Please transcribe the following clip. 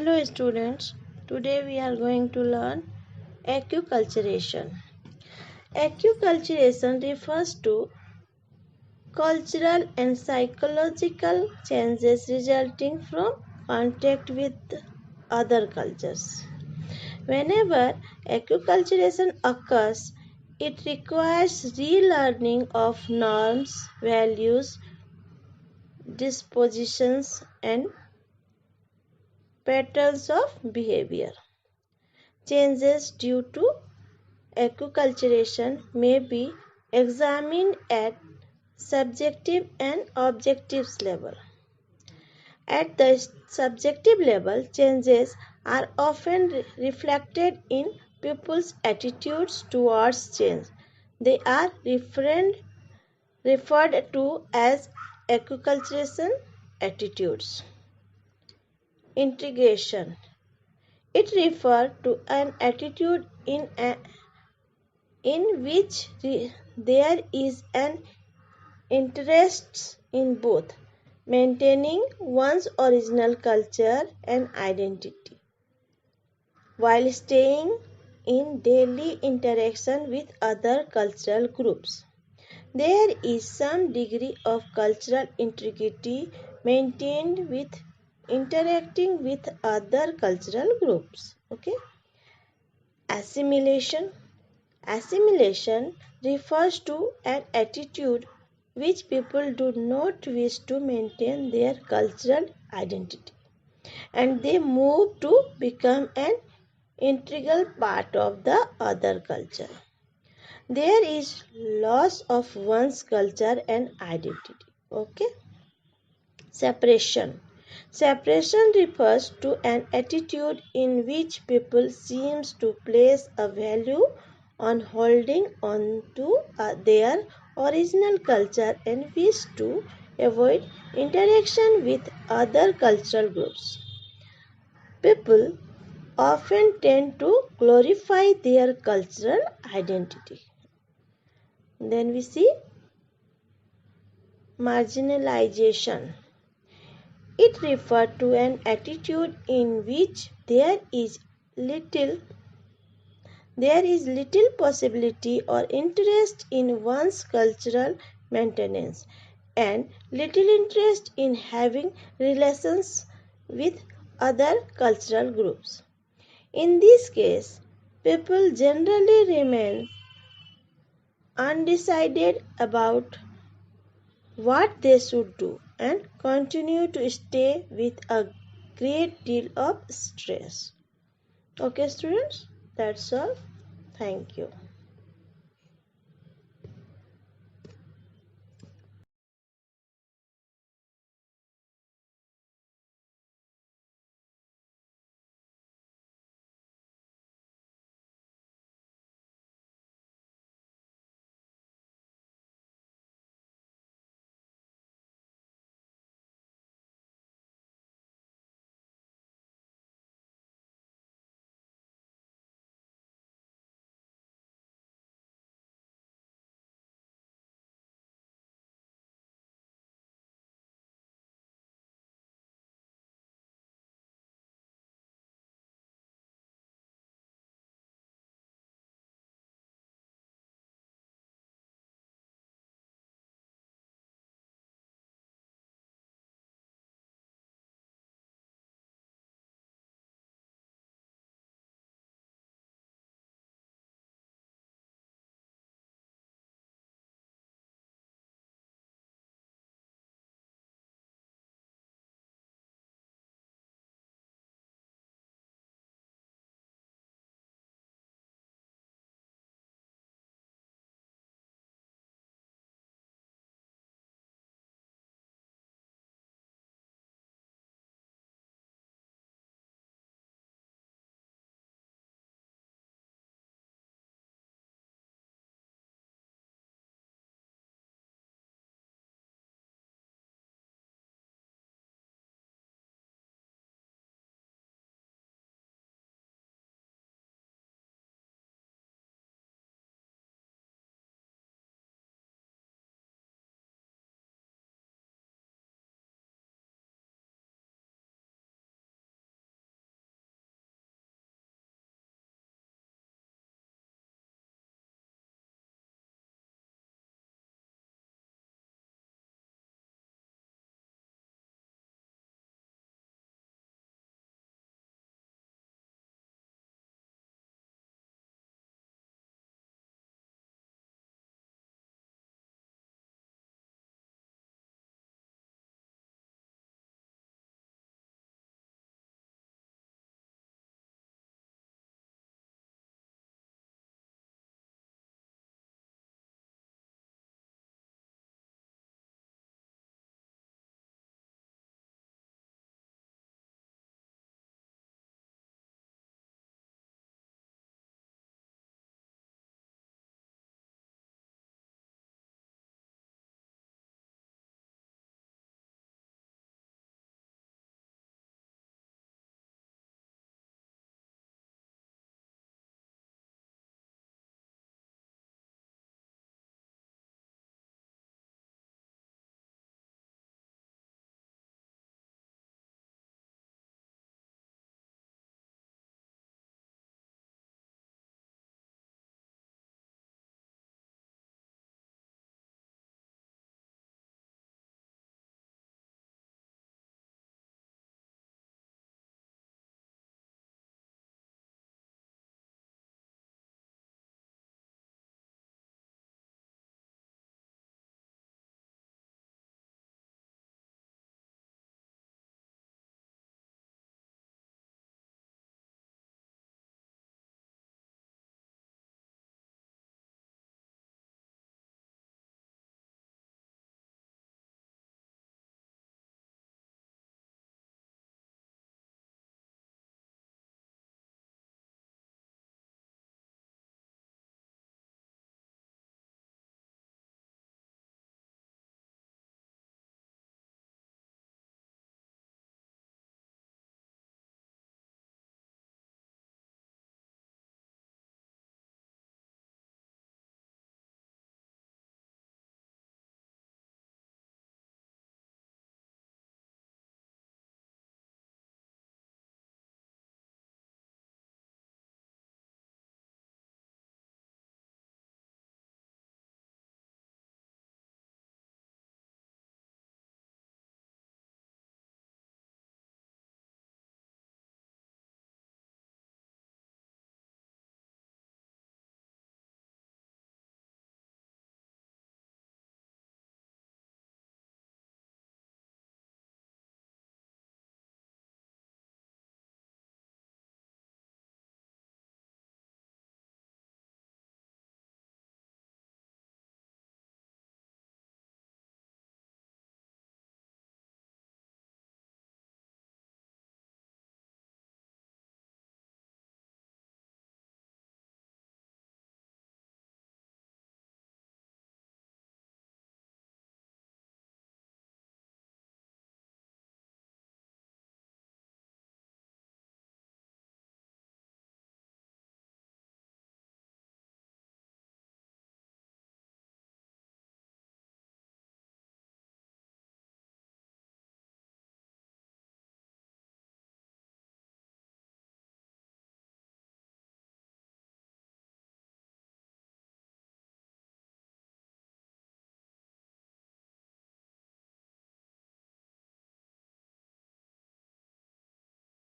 Hello students, today we are going to learn acculturation. Acculturation refers to cultural and psychological changes resulting from contact with other cultures. Whenever acculturation occurs, it requires relearning of norms, values, dispositions, and patterns of behavior. Changes due to acculturation may be examined at subjective and objective level. At the subjective level, changes are often reflected in people's attitudes towards change. They are referred to as acculturation attitudes. Integration. It refers to an attitude in which there is an interest in both maintaining one's original culture and identity while staying in daily interaction with other cultural groups. There is some degree of cultural integrity maintained with interacting with other cultural groups. Okay? Assimilation. Assimilation refers to an attitude which people do not wish to maintain their cultural identity and they move to become an integral part of the other culture. There is loss of one's culture and identity. Okay? Separation. Separation refers to an attitude in which people seems to place a value on holding on to their original culture and wish to avoid interaction with other cultural groups. People often tend to glorify their cultural identity. Then we see marginalization. It refers to an attitude in which there is little possibility or interest in one's cultural maintenance and little interest in having relations with other cultural groups. In this case, people generally remain undecided about what they should do and continue to stay with a great deal of stress. Okay students, that's all. Thank you.